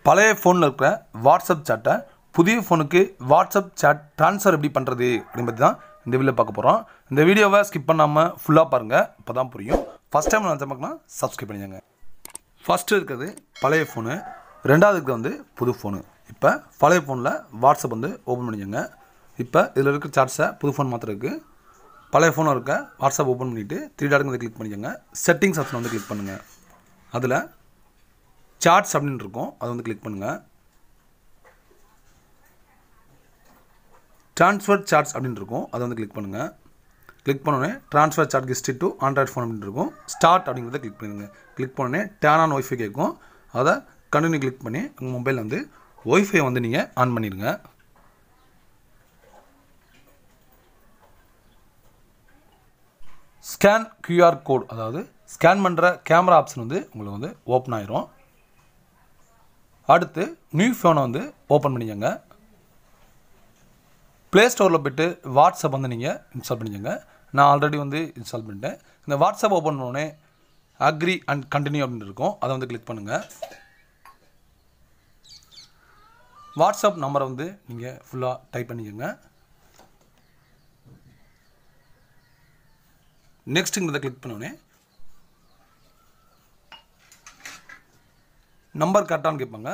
பழைய ஃபோனில் இருக்கிற வாட்ஸ்அப் சேட்டை புதிய ஃபோனுக்கு வாட்ஸ்அப் சேட் ட்ரான்ஸ்ஃபர் எப்படி பண்ணுறது அப்படின்னு பற்றி தான் இந்த வீடியோ பார்க்க போகிறோம். இந்த வீடியோவை ஸ்கிப் பண்ணாமல் ஃபுல்லாக பாருங்கள், இப்போ தான் புரியும். ஃபஸ்ட் டைம் நான் பார்க்கலாம், சப்ஸ்கிரைப் பண்ணிக்கோங்க. ஃபஸ்ட்டு இருக்கிறது பழைய ஃபோனு, ரெண்டாவது இருக்கிறது வந்து புது ஃபோனு. இப்போ பழைய ஃபோனில் வாட்ஸ்அப் வந்து ஓப்பன் பண்ணிக்கோங்க. இப்போ இதில் இருக்கிற சாட்ஸை புது ஃபோன் மாத்திரக்கு பழைய ஃபோனில் இருக்க வாட்ஸ்அப் ஓப்பன் பண்ணிவிட்டு 3 டாட் வந்து கிளிக் பண்ணிக்கோங்க. செட்டிங்ஸ் ஆப்ஷன் வந்து கிளிக் பண்ணுங்கள். அதில் சாட்ஸ் அப்படின்னு இருக்கும், அதை வந்து கிளிக் பண்ணுங்கள். ட்ரான்ஸ்ஃபர் சார்ட்ஸ் அப்படின்னு இருக்கும், அதை வந்து கிளிக் பண்ணுங்கள். கிளிக் பண்ணோடனே transfer chat history to Android phone அப்படின்னு இருக்கும். ஸ்டார்ட் அப்படிங்கிறத கிளிக் பண்ணுங்கள். கிளிக் பண்ணோடனே டேர்ன் ஆன் ஒய்ஃபை கேட்கும், அதை கண்டினியூ கிளிக் பண்ணி உங்கள் மொபைலில் வந்து ஒய்ஃபை வந்து நீங்கள் ஆன் பண்ணிடுங்க. ஸ்கேன் QR கோட், அதாவது ஸ்கேன் பண்ணுற கேமரா ஆப்ஷன் வந்து உங்களுக்கு வந்து ஓப்பன் ஆயிரும். அடுத்து நியூ ஃபோனை வந்து ஓப்பன் பண்ணிக்கோங்க. ப்ளே ஸ்டோரில் போய்ட்டு வாட்ஸ்அப் வந்து நீங்கள் இன்ஸ்டால் பண்ணிக்கோங்க. நான் ஆல்ரெடி வந்து இன்ஸ்டால் பண்ணிட்டேன். இந்த வாட்ஸ்அப் ஓப்பன் பண்ணோடனே அக்ரி அண்ட் கண்டினியூ அப்படின்னு இருக்கும், அதை வந்து கிளிக் பண்ணுங்கள். வாட்ஸ்அப் நம்பரை வந்து நீங்கள் ஃபுல்லாக டைப் பண்ணிக்கோங்க. நெக்ஸ்ட்டுங்கிறத கிளிக் பண்ணோடனே நம்பர் கரெக்டானு கேட்பாங்க.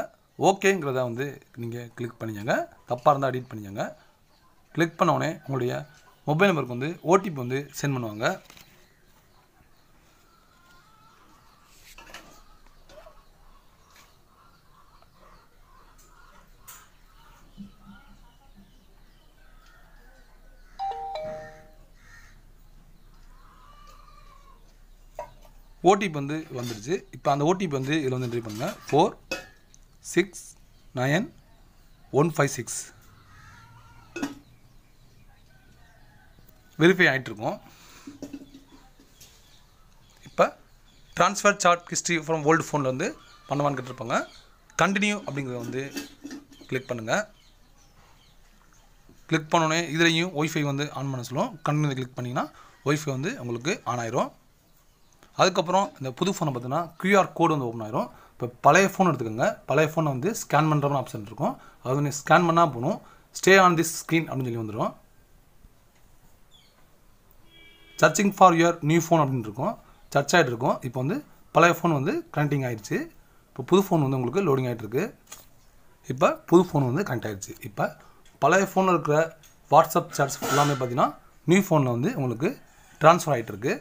ஓகேங்கிறத வந்து நீங்கள் கிளிக் பண்ணிக்கோங்க. தப்பாக இருந்தால் எடிட் பண்ணிக்கோங்க. கிளிக் பண்ணோடனே உங்களுடைய மொபைல் நம்பருக்கு வந்து ஓடிபி வந்து சென்ட் பண்ணுவாங்க. ஓடிபி வந்து வந்துடுச்சு. இப்போ அந்த ஓடிபி வந்து இதில் வந்து என்ட்ரி பண்ணுங்கள். 469156 வெரிஃபை ஆகிட்டுருக்கோம். இப்போ transfer chat history from old ஃபோனில் வந்து பண்ணவான்னு கேட்டிருப்பாங்க. கண்டினியூ அப்படிங்கிறத வந்து கிளிக் பண்ணுங்கள். கிளிக் பண்ணோடனே இதுலேயும் ஒய்ஃபை வந்து ஆன் பண்ண சொல்லுவோம். கண்டினியூ கிளிக் பண்ணிங்கன்னா ஒய்ஃபை வந்து உங்களுக்கு ஆன் ஆயிரும். அதுக்கப்புறம் இந்த புது ஃபோனை பார்த்தீங்கன்னா QR கோடு வந்து ஓப்பன் ஆயிரும். இப்போ பழைய ஃபோன் எடுத்துக்கோங்க. பழைய ஃபோனை வந்து ஸ்கேன் பண்ணுற ஆப்ஷன் இருக்கும், அது வந்து ஸ்கேன் பண்ணால் போகணும். ஸ்டே ஆன் திஸ் ஸ்க்ரீன் அப்படின்னு சொல்லி வந்துடும். Searching for your new phone அப்படின்னு இருக்கும், சர்ச் ஆகிட்டு இருக்கும். இப்போ வந்து பழைய ஃபோன் வந்து கனெக்டிங் ஆகிடுச்சு. இப்போ புது ஃபோன் வந்து உங்களுக்கு லோடிங் ஆகிட்டுருக்கு. இப்போ புது ஃபோன் வந்து கனெக்ட் ஆகிடுச்சு. இப்போ பழைய ஃபோனில் இருக்கிற வாட்ஸ்அப் சாட்ஸ் எல்லாமே பார்த்தீங்கன்னா நியூ ஃபோனில் வந்து உங்களுக்கு ட்ரான்ஸ்ஃபர் ஆகிட்டுருக்கு.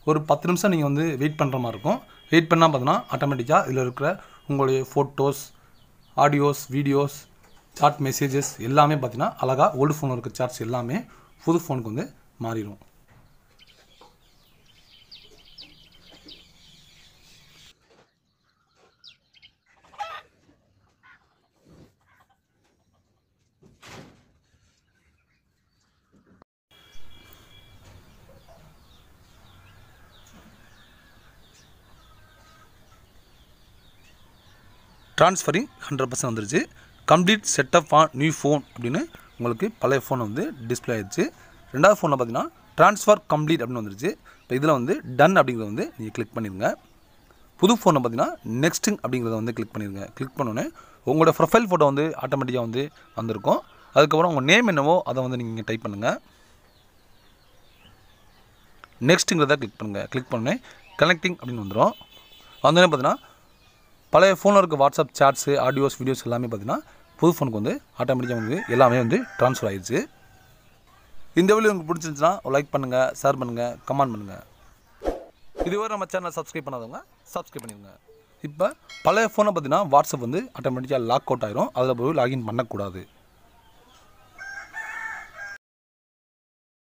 ஒரு 10 நிமிஷம் நீங்கள் வந்து வெயிட் பண்ணுற மாதிரி இருக்கும். வெயிட் பண்ணால் பார்த்தீங்கன்னா ஆட்டோமேட்டிக்காக இதில் இருக்கிற உங்களுடைய photos, audios, videos, chat messages எல்லாமே பார்த்தீங்கன்னா அழகாக ஓல்டு ஃபோனில் இருக்கிற சாட்ஸ் எல்லாமே புது ஃபோனுக்கு வந்து மாறிடும். ட்ரான்ஸ்ஃபரிங் 100% வந்துருச்சு. Complete setup on new phone அப்படின்னு உங்களுக்கு பழைய ஃபோன் வந்து டிஸ்பிளே ஆயிடுச்சு. ரெண்டாவது ஃபோனில் பார்த்தீங்கன்னா ட்ரான்ஸ்ஃபர் கம்ப்ளீட் அப்படின்னு வந்துருச்சு. இப்போ இதில் வந்து டன் அப்படிங்கிறத வந்து நீங்கள் கிளிக் பண்ணிடுங்க. புது ஃபோனில் பார்த்தீங்கன்னா நெக்ஸ்ட்டுங் அப்படிங்கிறத வந்து கிளிக் பண்ணிடுங்க. கிளிக் பண்ணோன்னே உங்களோட ப்ரொஃபைல் ஃபோட்டோ வந்து ஆட்டோமேட்டிக்காக வந்து வந்திருக்கும். அதுக்கப்புறம் உங்கள் நேம் என்னவோ அதை வந்து நீங்கள் டைப் பண்ணுங்கள். நெக்ஸ்ட்டுங்கிறத கிளிக் பண்ணுங்கள். கிளிக் பண்ணோன்னே கனெக்டிங் அப்படின்னு வந்துடும். வந்தோடனே பார்த்தீங்கன்னா பழைய ஃபோனில் இருக்க வாட்ஸ்அப் சாட்ஸு, ஆடியோஸ், வீடியோஸ் எல்லாமே பார்த்தீங்கன்னா புது ஃபோனுக்கு வந்து ஆட்டோமேட்டிக்காக வந்து எல்லாமே வந்து ட்ரான்ஸ்ஃபர் ஆகிடுச்சு. இந்த வீடியோ உங்களுக்கு பிடிச்சிருந்துச்சுன்னா லைக் பண்ணுங்கள், ஷேர் பண்ணுங்கள், கமெண்ட் பண்ணுங்கள். இதுவரை நம்ம சேனலை சப்ஸ்கிரைப் பண்ணாதவங்க சப்ஸ்கிரைப் பண்ணிடுங்க. இப்போ பழைய ஃபோனை பார்த்தீங்கன்னா வாட்ஸ்அப் வந்து ஆட்டோமேட்டிக்காக லாக் அவுட் ஆயிரும், அதில் போய் லாகின் பண்ணக்கூடாது.